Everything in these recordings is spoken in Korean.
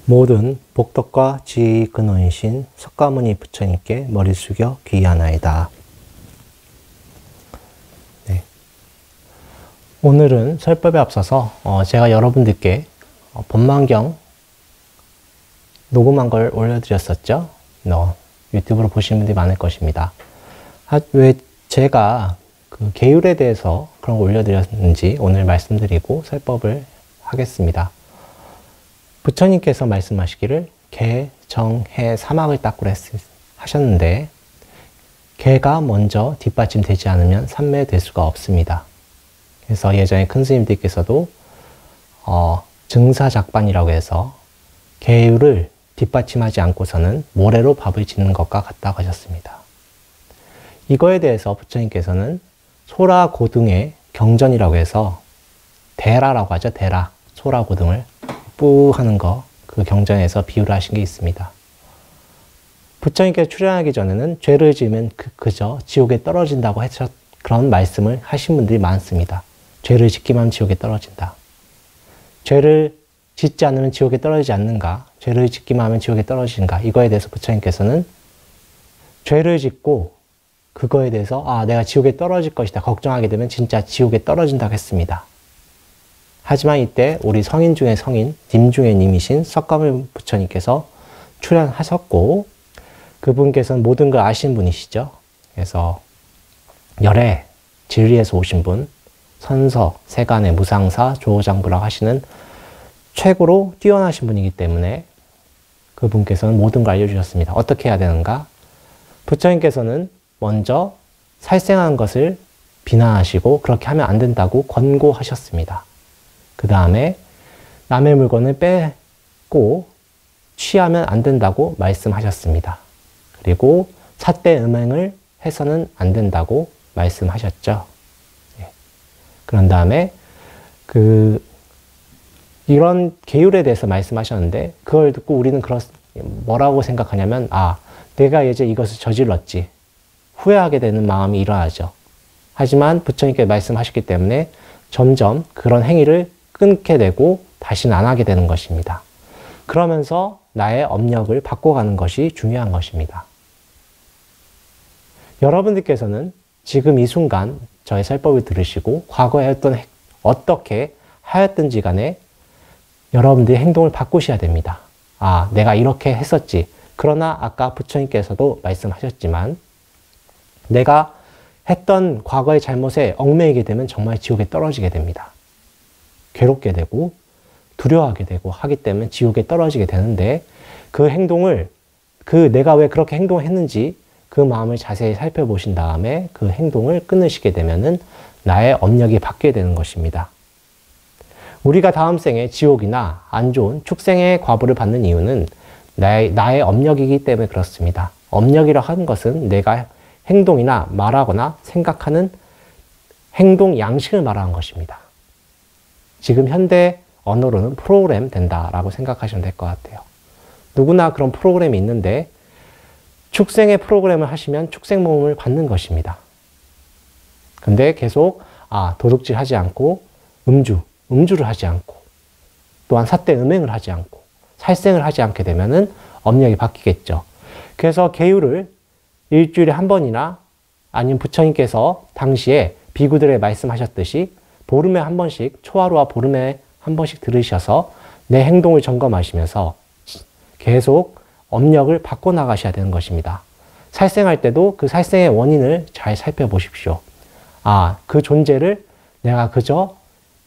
모든 복덕과 지의 근원이신 석가모니 부처님께 머리 숙여 귀의하나이다. 네. 오늘은 설법에 앞서서 제가 여러분들께 법망경 녹음한 걸 올려드렸었죠. 유튜브로 보시는 분들이 많을 것입니다. 왜 제가 그 계율에 대해서 그런 걸 올려드렸는지 오늘 말씀드리고 설법을 하겠습니다. 부처님께서 말씀하시기를 개, 정, 해, 사막을 닦으라 하셨는데 개가 먼저 뒷받침되지 않으면 삼매될 수가 없습니다. 그래서 예전에 큰 스님들께서도 증사작반이라고 해서 계율을 뒷받침하지 않고서는 모래로 밥을 짓는 것과 같다고 하셨습니다. 이거에 대해서 부처님께서는 소라고등의 경전이라고 해서 대라라고 하죠. 대라, 소라고등을 뿌 하는 거, 그 경전에서 비유를 하신 게 있습니다. 부처님께서 출연하기 전에는 죄를 지으면 그저 지옥에 떨어진다고 해서 그런 말씀을 하신 분들이 많습니다. 죄를 짓기만 하면 지옥에 떨어진다. 죄를 짓지 않으면 지옥에 떨어지지 않는가? 죄를 짓기만 하면 지옥에 떨어지는가? 이거에 대해서 부처님께서는 죄를 짓고 그거에 대해서 내가 지옥에 떨어질 것이다 걱정하게 되면 진짜 지옥에 떨어진다고 했습니다. 하지만 이때 우리 성인 중에 성인, 님 중에 님이신 석가모니 부처님께서 출연하셨고 그분께서는 모든 걸 아신 분이시죠. 그래서 열애, 진리에서 오신 분, 선서, 세간의 무상사, 조호장부라고 하시는 최고로 뛰어나신 분이기 때문에 그분께서는 모든 걸 알려주셨습니다. 어떻게 해야 되는가? 부처님께서는 먼저 살생한 것을 비난하시고 그렇게 하면 안 된다고 권고하셨습니다. 그 다음에 남의 물건을 빼고 취하면 안 된다고 말씀하셨습니다. 그리고 삿대 음행을 해서는 안 된다고 말씀하셨죠. 그런 다음에 이런 계율에 대해서 말씀하셨는데 그걸 듣고 우리는 뭐라고 생각하냐면 내가 이제 이것을 저질렀지. 후회하게 되는 마음이 일어나죠. 하지만 부처님께 말씀하셨기 때문에 점점 그런 행위를 끊게 되고 다시는 안 하게 되는 것입니다. 그러면서 나의 업력을 바꿔가는 것이 중요한 것입니다. 여러분들께서는 지금 이 순간 저의 설법을 들으시고 과거에 어떻게 하였든지 간에 여러분들의 행동을 바꾸셔야 됩니다. 내가 이렇게 했었지. 그러나 아까 부처님께서도 말씀하셨지만 내가 했던 과거의 잘못에 얽매이게 되면 정말 지옥에 떨어지게 됩니다. 괴롭게 되고 두려워하게 되고 하기 때문에 지옥에 떨어지게 되는데 그 행동을 내가 왜 그렇게 행동했는지 그 마음을 자세히 살펴보신 다음에 그 행동을 끊으시게 되면은 나의 업력이 바뀌게 되는 것입니다. 우리가 다음 생에 지옥이나 안 좋은 축생의 과보를 받는 이유는 나의 업력이기 때문에 그렇습니다. 업력이라 하는 것은 내가 행동이나 말하거나 생각하는 행동 양식을 말하는 것입니다. 지금 현대 언어로는 프로그램 된다라고 생각하시면 될 것 같아요. 누구나 그런 프로그램이 있는데 축생의 프로그램을 하시면 축생모험을 받는 것입니다. 근데 계속 도둑질 하지 않고 음주를 하지 않고 또한 삿대 음행을 하지 않고 살생을 하지 않게 되면은 업력이 바뀌겠죠. 그래서 계율을 일주일에 한 번이나 아니면 부처님께서 당시에 비구들에 말씀하셨듯이 보름에 한 번씩 초하루와 보름에 한 번씩 들으셔서 내 행동을 점검하시면서 계속 업력을 바꿔나가셔야 되는 것입니다. 살생할 때도 그 살생의 원인을 잘 살펴보십시오. 그 존재를 내가 그저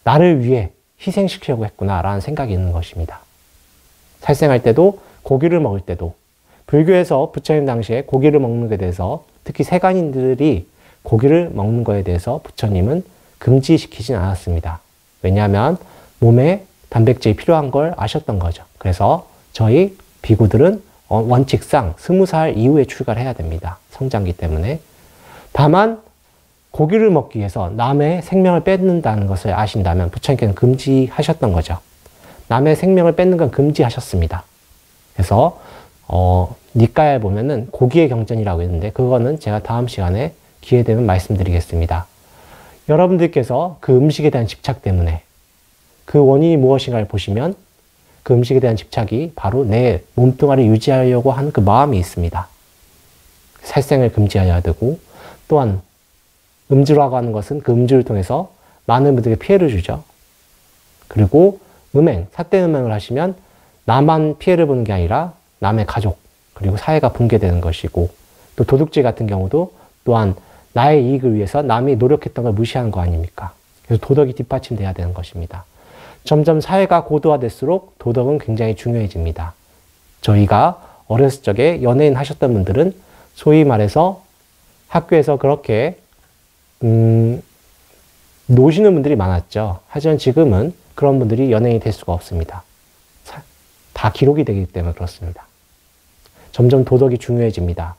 나를 위해 희생시키려고 했구나라는 생각이 있는 것입니다. 살생할 때도 고기를 먹을 때도 불교에서 부처님 당시에 고기를 먹는 것에 대해서 특히 세간인들이 고기를 먹는 것에 대해서 부처님은 금지시키진 않았습니다. 왜냐하면 몸에 단백질이 필요한 걸 아셨던 거죠. 그래서 저희 비구들은 원칙상 20살 이후에 출가를 해야 됩니다. 성장기 때문에. 다만 고기를 먹기 위해서 남의 생명을 뺏는다는 것을 아신다면 부처님께서는 금지하셨던 거죠. 남의 생명을 뺏는 건 금지하셨습니다. 그래서 니까에 보면은 고기의 경전이라고 있는데 그거는 제가 다음 시간에 기회 되면 말씀드리겠습니다. 여러분들께서 그 음식에 대한 집착 때문에 그 원인이 무엇인가를 보시면 그 음식에 대한 집착이 바로 내 몸뚱아리를 유지하려고 하는 그 마음이 있습니다. 살생을 금지해야 되고, 또한 음주라고 하는 것은 그 음주를 통해서 많은 분들에게 피해를 주죠. 그리고 음행, 삿된 음행을 하시면 나만 피해를 보는 게 아니라 남의 가족, 그리고 사회가 붕괴되는 것이고, 또 도둑질 같은 경우도 또한 나의 이익을 위해서 남이 노력했던 걸 무시하는 거 아닙니까? 그래서 도덕이 뒷받침돼야 되는 것입니다. 점점 사회가 고도화될수록 도덕은 굉장히 중요해집니다. 저희가 어렸을 적에 연예인 하셨던 분들은 소위 말해서 학교에서 그렇게 노시는 분들이 많았죠. 하지만 지금은 그런 분들이 연예인이 될 수가 없습니다. 다 기록이 되기 때문에 그렇습니다. 점점 도덕이 중요해집니다.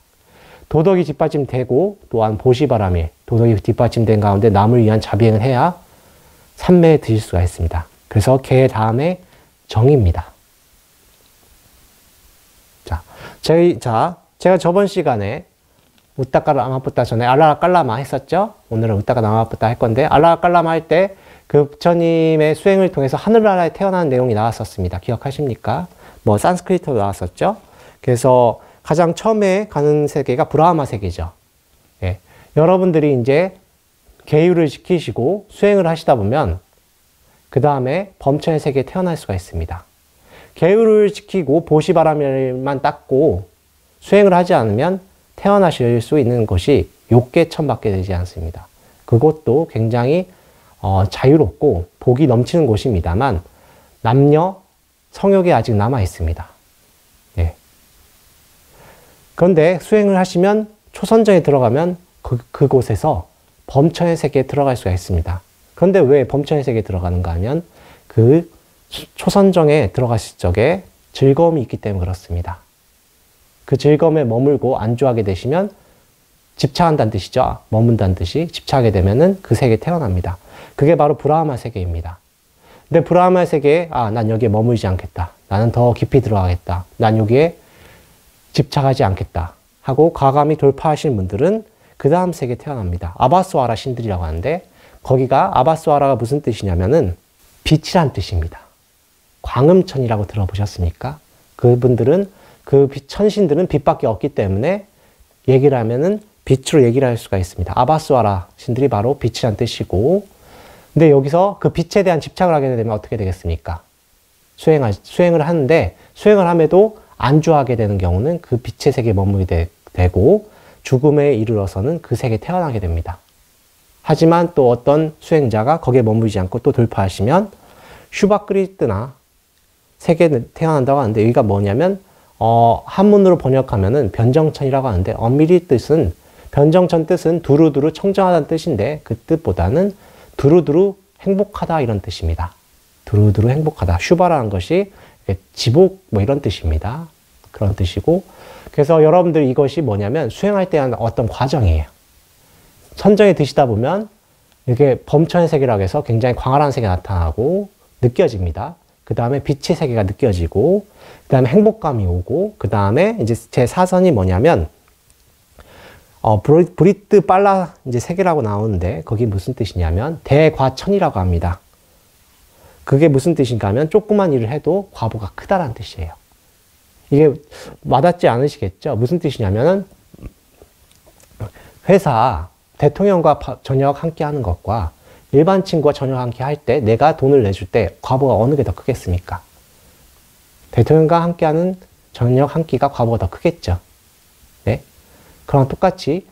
도덕이 뒷받침되고 또한 보시바라밀, 도덕이 뒷받침된 가운데 남을 위한 자비행을 해야 삼매에 드실 수가 있습니다. 그래서 개 다음에 정입니다. 제가 저번 시간에 우따까라 아마뿌따 전에 알라라 깔라마 했었죠? 오늘은 우따까라 아마뿌따 할 건데, 알라라 깔라마 할 때 그 부처님의 수행을 통해서 하늘나라에 태어나는 내용이 나왔었습니다. 기억하십니까? 뭐 산스크리트로 나왔었죠? 그래서 가장 처음에 가는 세계가 브라흐마 세계죠. 예. 여러분들이 이제 계율을 지키시고 수행을 하시다 보면 그 다음에 범천의 세계에 태어날 수가 있습니다. 계율을 지키고 보시바라밀만 닦고 수행을 하지 않으면 태어나실 수 있는 것이 욕계천밖에 되지 않습니다. 그것도 굉장히 자유롭고 복이 넘치는 곳입니다만 남녀 성욕이 아직 남아 있습니다. 예. 그런데 수행을 하시면 초선정에 들어가면 그곳에서 범천의 세계에 들어갈 수가 있습니다. 그런데 왜 범천의 세계에 들어가는가 하면 그 초선정에 들어가실 적에 즐거움이 있기 때문에 그렇습니다. 그 즐거움에 머물고 안주하게 되시면 집착한다는 뜻이죠. 머문다는 뜻이 집착하게 되면은 그 세계에 태어납니다. 그게 바로 브라흐마 세계입니다. 근데 브라흐마 세계에 난 여기에 머물지 않겠다. 나는 더 깊이 들어가겠다. 난 여기에 집착하지 않겠다. 하고 과감히 돌파하시는 분들은 그 다음 세계에 태어납니다. 아바스와라 신들이라고 하는데 거기가 아바스와라가 무슨 뜻이냐면은 빛이란 뜻입니다. 광음천이라고 들어보셨습니까? 그분들은 그 천신들은 빛밖에 없기 때문에 얘기를 하면은 빛으로 얘기를 할 수가 있습니다. 아바스와라 신들이 바로 빛이란 뜻이고, 근데 여기서 그 빛에 대한 집착을 하게 되면 어떻게 되겠습니까? 수행을 하는데 수행을 함에도 안주하게 되는 경우는 그 빛의 세계에 머물게 되고 죽음에 이르러서는 그 세계에 태어나게 됩니다. 하지만 또 어떤 수행자가 거기에 머물지 않고 또 돌파하시면 슈바크리트나 세계에 태어난다고 하는데 여기가 뭐냐면 한문으로 번역하면은 변정천이라고 하는데 엄밀히 뜻은 변정천 뜻은 두루두루 청정하다는 뜻인데 그 뜻보다는 두루두루 행복하다 이런 뜻입니다. 두루두루 행복하다. 슈바라는 것이 지복 뭐 이런 뜻입니다. 그런 뜻이고 그래서 여러분들 이것이 뭐냐면 수행할 때 하는 어떤 과정이에요. 선정에 드시다 보면 이게 범천의 세계라고 해서 굉장히 광활한 세계가 나타나고 느껴집니다. 그 다음에 빛의 세계가 느껴지고 그 다음에 행복감이 오고 그 다음에 이제 제 사선이 뭐냐면 브리트 빨라 이제 세계라고 나오는데 거기 무슨 뜻이냐면 대과천이라고 합니다. 그게 무슨 뜻인가 하면 조그만 일을 해도 과보가 크다라는 뜻이에요. 이게 와닿지 않으시겠죠? 무슨 뜻이냐면은 회사 대통령과 저녁 함께 하는 것과 일반 친구와 저녁 함께 할 때 내가 돈을 내줄 때 과보가 어느 게 더 크겠습니까? 대통령과 함께 하는 저녁 한 끼가 과보가 더 크겠죠. 네? 그럼 똑같이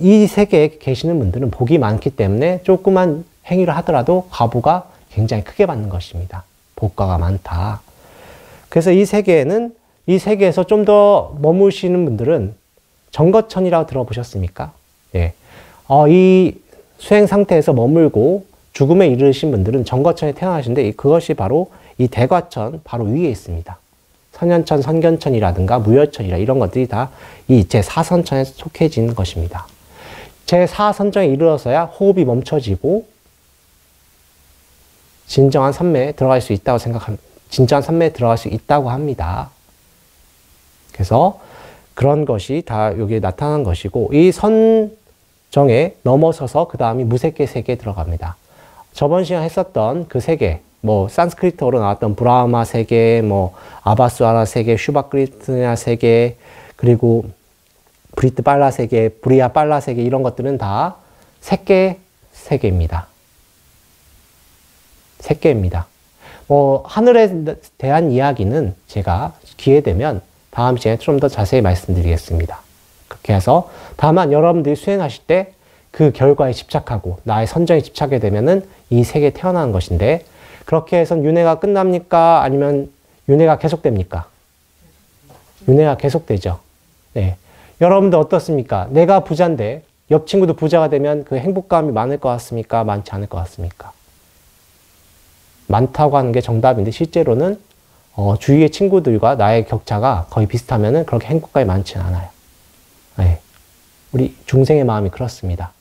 이 세계에 계시는 분들은 복이 많기 때문에 조그만 행위를 하더라도 과보가 굉장히 크게 받는 것입니다. 복과가 많다. 그래서 이 세계에서 좀 더 머무시는 분들은 정거천이라고 들어보셨습니까? 예. 이 수행 상태에서 머물고 죽음에 이르신 분들은 정거천에 태어나시는데 그것이 바로 이 대과천 바로 위에 있습니다. 선현천, 선견천이라든가 무열천이라 이런 것들이 다 이 제4선천에 속해지는 것입니다. 제4선정에 이르러서야 호흡이 멈춰지고 진정한 선매에 들어갈 수 있다고 진정한 선매에 들어갈 수 있다고 합니다. 그래서 그런 것이 다 여기에 나타난 것이고 이 선정에 넘어서서 그 다음이 무색계 세계에 들어갑니다. 저번 시간 했었던 그 세계, 뭐 산스크리트어로 나왔던 브라흐마 세계, 뭐 아바스와라 세계, 슈바크리트냐 세계, 그리고 브리트 빨라 세계, 브리아 빨라 세계 이런 것들은 다 색계 세계입니다. 색계입니다. 뭐 하늘에 대한 이야기는 제가 기회 되면 다음 시간에 좀 더 자세히 말씀드리겠습니다. 그렇게 해서 다만 여러분들이 수행하실 때 그 결과에 집착하고 나의 선정에 집착하게 되면은 이 세계에 태어나는 것인데, 그렇게 해서 윤회가 끝납니까? 아니면 윤회가 계속됩니까? 윤회가 계속되죠. 네. 여러분들 어떻습니까? 내가 부자인데 옆 친구도 부자가 되면 그 행복감이 많을 것 같습니까? 많지 않을 것 같습니까? 많다고 하는 게 정답인데 실제로는 주위의 친구들과 나의 격차가 거의 비슷하면은 그렇게 행복감이 많지는 않아요. 네. 우리 중생의 마음이 그렇습니다.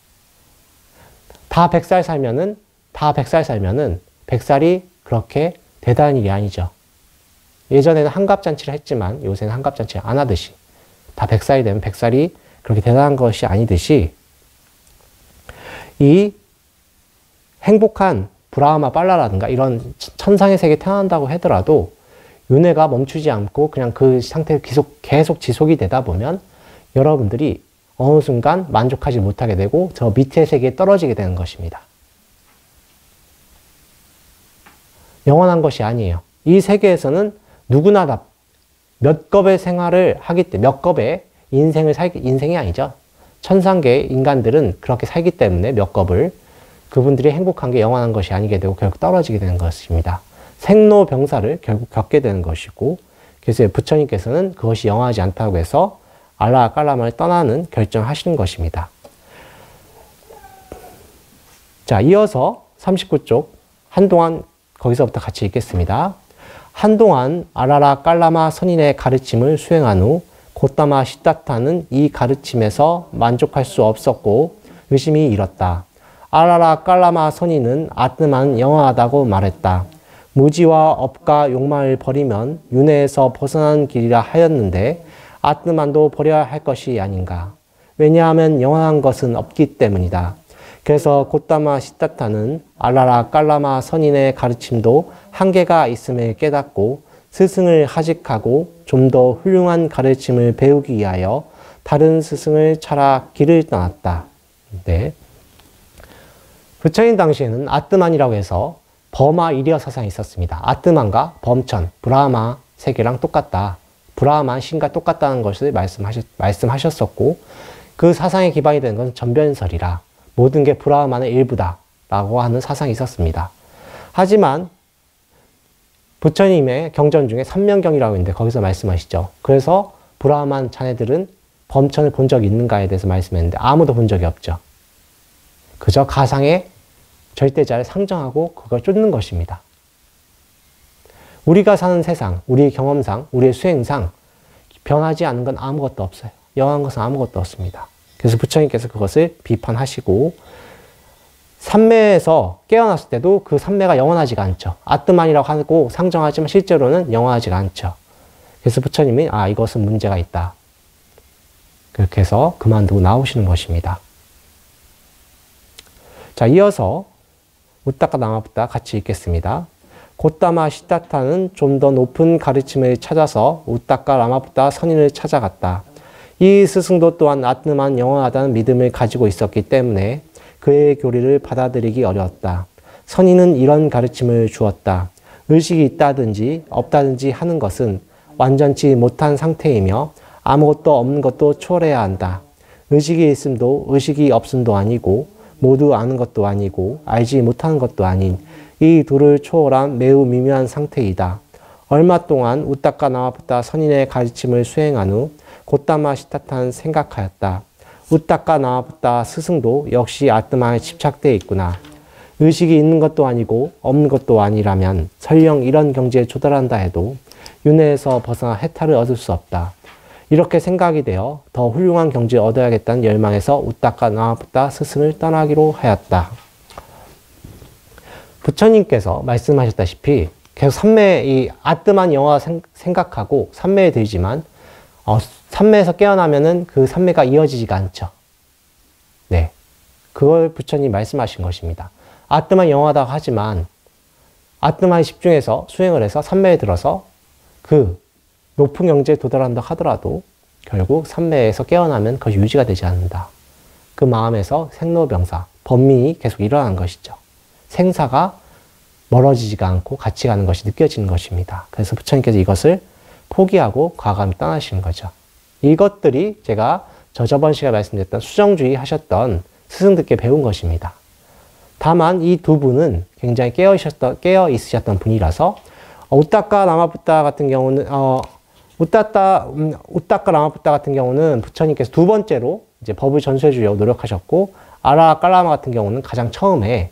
다 100살 살면은 100살이 그렇게 대단한 일이 아니죠. 예전에는 한갑잔치를 했지만 요새는 한갑잔치 안 하듯이 다 100살이 되면 100살이 그렇게 대단한 것이 아니듯이, 이 행복한 브라흐마 빨라라든가 이런 천상의 세계에 태어난다고 하더라도 윤회가 멈추지 않고 그냥 그 상태가 계속 지속이 되다 보면 여러분들이 어느 순간 만족하지 못하게 되고 저 밑의 세계에 떨어지게 되는 것입니다. 영원한 것이 아니에요. 이 세계에서는 누구나 다 몇 겁의 생활을 하기 때문에, 몇 겁의 인생이 아니죠. 천상계의 인간들은 그렇게 살기 때문에 몇 겁을, 그분들이 행복한 게 영원한 것이 아니게 되고 결국 떨어지게 되는 것입니다. 생로병사를 결국 겪게 되는 것이고, 그래서 부처님께서는 그것이 영원하지 않다고 해서 알라 깔라마를 떠나는 결정하시는 것입니다. 자, 이어서 39쪽 한동안 거기서부터 같이 읽겠습니다. 한동안 아라라 깔라마 선인의 가르침을 수행한 후 고타마 시타타는 이 가르침에서 만족할 수 없었고 의심이 일었다. 아라라 깔라마 선인은 아트만 영원하다고 말했다. 무지와 업과 욕망을 버리면 윤회에서 벗어나는 길이라 하였는데 아트만도 버려야 할 것이 아닌가. 왜냐하면 영원한 것은 없기 때문이다. 그래서 고타마 시타타는 알라라 깔라마 선인의 가르침도 한계가 있음을 깨닫고 스승을 하직하고 좀 더 훌륭한 가르침을 배우기 위하여 다른 스승을 찾아 길을 떠났다. 네. 부처님 당시에는 아트만이라고 해서 버마 이리어 사상이 있었습니다. 아트만과 범천, 브라흐마 세계랑 똑같다. 브라흐만 신과 똑같다는 것을 말씀하셨었고, 그 사상의 기반이 되는 것은 전변설이라 모든 게 브라흐만의 일부다 라고 하는 사상이 있었습니다. 하지만 부처님의 경전 중에 삼명경이라고 있는데 거기서 말씀하시죠. 그래서 브라흐만 자네들은 범천을 본 적이 있는가에 대해서 말씀했는데 아무도 본 적이 없죠. 그저 가상의 절대자를 상정하고 그걸 쫓는 것입니다. 우리가 사는 세상, 우리의 경험상, 우리의 수행상 변하지 않은 건 아무것도 없어요. 영원한 것은 아무것도 없습니다. 그래서 부처님께서 그것을 비판하시고, 삼매에서 깨어났을 때도 그 삼매가 영원하지가 않죠. 아트만이라고 하고 상정하지만 실제로는 영원하지가 않죠. 그래서 부처님이 이것은 문제가 있다. 그렇게 해서 그만두고 나오시는 것입니다. 자, 이어서 우따까 나마부타 같이 읽겠습니다. 고타마 시타타는 좀 더 높은 가르침을 찾아서 우따까 라마부타 선인을 찾아갔다. 이 스승도 또한 아트만 영원하다는 믿음을 가지고 있었기 때문에 그의 교리를 받아들이기 어려웠다. 선인은 이런 가르침을 주었다. 의식이 있다든지 없다든지 하는 것은 완전치 못한 상태이며 아무것도 없는 것도 초월해야 한다. 의식이 있음도 의식이 없음도 아니고 모두 아는 것도 아니고 알지 못하는 것도 아닌 이 둘을 초월한 매우 미묘한 상태이다. 얼마 동안 우따까 나마부타 선인의 가르침을 수행한 후 고타마 시타타는 생각하였다. 우따까 나마부타 스승도 역시 아트마에 집착되어 있구나. 의식이 있는 것도 아니고 없는 것도 아니라면 설령 이런 경지에 도달한다 해도 윤회에서 벗어나 해탈을 얻을 수 없다. 이렇게 생각이 되어 더 훌륭한 경지를 얻어야겠다는 열망에서 우따까 나마부타 스승을 떠나기로 하였다. 부처님께서 말씀하셨다시피 계속 삼매, 이 아트만 영화 생각하고 삼매에 들지만 삼매에서 깨어나면은 그 삼매가 이어지지가 않죠. 네. 그걸 부처님 말씀하신 것입니다. 아트만 영화다고 하지만 아뜸하에 집중해서 수행을 해서 삼매에 들어서 그 높은 경지에 도달한다 하더라도 결국 삼매에서 깨어나면 그것이 유지가 되지 않는다. 그 마음에서 생로병사, 번민이 계속 일어나는 것이죠. 생사가 멀어지지가 않고 같이 가는 것이 느껴지는 것입니다. 그래서 부처님께서 이것을 포기하고 과감히 떠나시는 거죠. 이것들이 제가 저번 시간에 말씀드렸던 수정주의 하셨던 스승들께 배운 것입니다. 다만 이 두 분은 굉장히 깨어 있으셨던 분이라서 우따까 라마푸타 같은 경우는 우따까 라마푸타 같은 경우는 부처님께서 두 번째로 이제 법을 전수해 주려고 노력하셨고, 아라 깔라마 같은 경우는 가장 처음에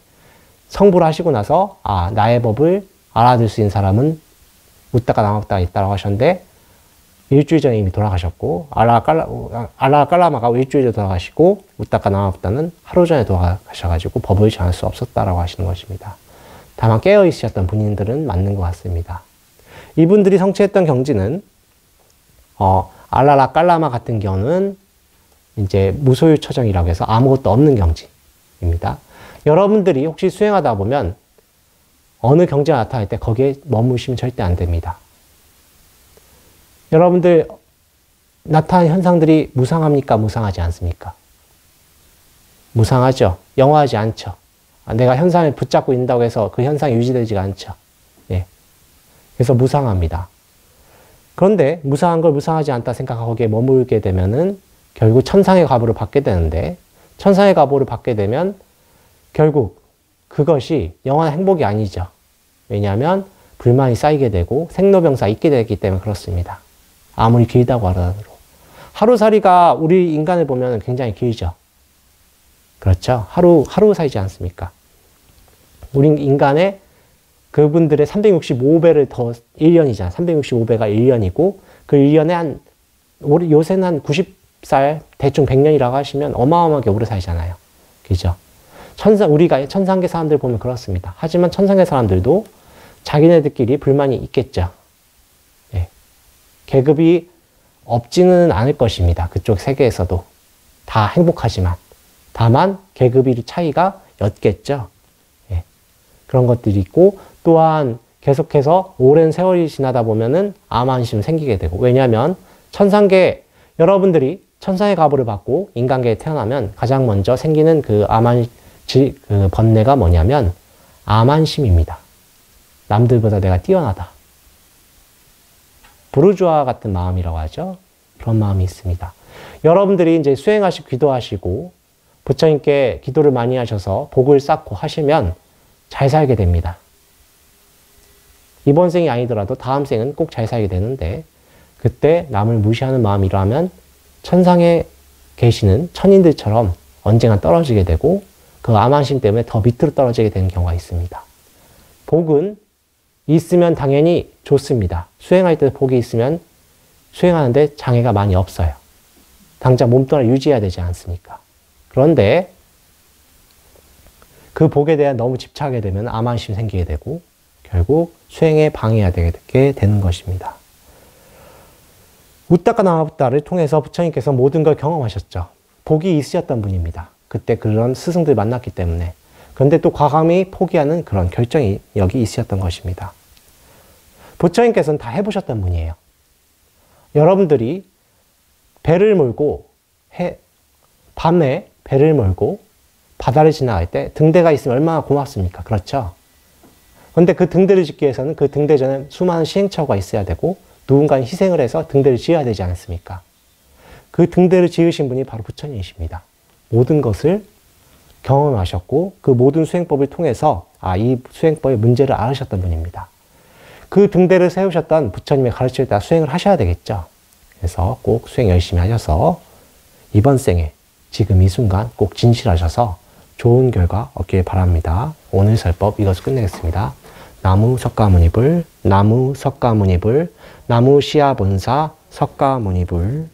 성불을 하시고 나서 나의 법을 알아들 수 있는 사람은 우따까 라마푸타가 있다고 하셨는데 일주일 전에 이미 돌아가셨고, 아라 깔라마가 일주일 전에 돌아가시고 우따까 라마푸타는 하루 전에 돌아가셔가지고 법을 전할 수 없었다라고 하시는 것입니다. 다만 깨어 있으셨던 분들은 맞는 것 같습니다. 이분들이 성취했던 경지는 알라라 깔라마 같은 경우는 이제 무소유 처정이라고 해서 아무것도 없는 경지입니다. 여러분들이 혹시 수행하다 보면 어느 경지가 나타날 때 거기에 머무시면 절대 안 됩니다. 여러분들 나타나는 현상들이 무상합니까? 무상하지 않습니까? 무상하죠. 영화하지 않죠. 내가 현상을 붙잡고 있다고 해서 그 현상이 유지되지가 않죠. 예. 그래서 무상합니다. 그런데 무상한 걸 무상하지 않다 생각하고 거기에 머물게 되면은 결국 천상의 가보를 받게 되는데, 천상의 가보를 받게 되면 결국 그것이 영원한 행복이 아니죠. 왜냐하면 불만이 쌓이게 되고 생로병사 있게 되기 때문에 그렇습니다. 아무리 길다고 하더라도. 하루살이가 우리 인간을 보면 굉장히 길죠. 그렇죠. 하루 살지 않습니까? 우리 인간의 그분들의 365배를 더 1년이잖아. 365배가 1년이고, 그 1년에 요새는 한 90살, 대충 100년이라고 하시면 어마어마하게 오래 살잖아요. 그죠? 우리가 천상계 사람들 보면 그렇습니다. 하지만 천상계 사람들도 자기네들끼리 불만이 있겠죠. 예. 계급이 없지는 않을 것입니다. 그쪽 세계에서도. 다 행복하지만. 다만 계급의 차이가 였겠죠. 예. 그런 것들이 있고, 또한 계속해서 오랜 세월이 지나다 보면은 암환심 생기게 되고, 왜냐하면 여러분들이 천상의 가보를 받고 인간계에 태어나면 가장 먼저 생기는 그 번뇌가 뭐냐면 암환심입니다. 남들보다 내가 뛰어나다. 부르주아 같은 마음이라고 하죠. 그런 마음이 있습니다. 여러분들이 이제 수행하시고 기도하시고 부처님께 기도를 많이 하셔서 복을 쌓고 하시면 잘 살게 됩니다. 이번 생이 아니더라도 다음 생은 꼭 잘 살게 되는데, 그때 남을 무시하는 마음이라면 천상에 계시는 천인들처럼 언젠가 떨어지게 되고 그 암환심 때문에 더 밑으로 떨어지게 되는 경우가 있습니다. 복은 있으면 당연히 좋습니다. 수행할 때 복이 있으면 수행하는데 장애가 많이 없어요. 당장 몸뚱아리 유지해야 되지 않습니까? 그런데 그 복에 대한 너무 집착하게 되면 암환심이 생기게 되고 결국 수행에 방해가 되게 되는 것입니다. 우따까 나마부타를 통해서 부처님께서 모든 걸 경험하셨죠. 복이 있으셨던 분입니다. 그때 그런 스승들 만났기 때문에. 그런데 또 과감히 포기하는 그런 결정이 여기 있으셨던 것입니다. 부처님께서는 다 해보셨던 분이에요. 여러분들이 배를 몰고 밤에 배를 몰고 바다를 지나갈 때 등대가 있으면 얼마나 고맙습니까? 그렇죠? 그런데 그 등대를 짓기 위해서는 그 등대 전에 수많은 시행착오가 있어야 되고 누군가 희생을 해서 등대를 지어야 되지 않습니까? 그 등대를 지으신 분이 바로 부처님이십니다. 모든 것을 경험하셨고 그 모든 수행법을 통해서 이 수행법의 문제를 알으셨던 분입니다. 그 등대를 세우셨던 부처님의 가르침을 따라 수행을 하셔야 되겠죠. 그래서 꼭 수행 열심히 하셔서 이번 생에 지금 이 순간 꼭 진실하셔서 좋은 결과 얻길 바랍니다. 오늘 설법 이것을 끝내겠습니다. 나무 석가모니불, 나무 석가모니불, 나무 시아본사 석가모니불.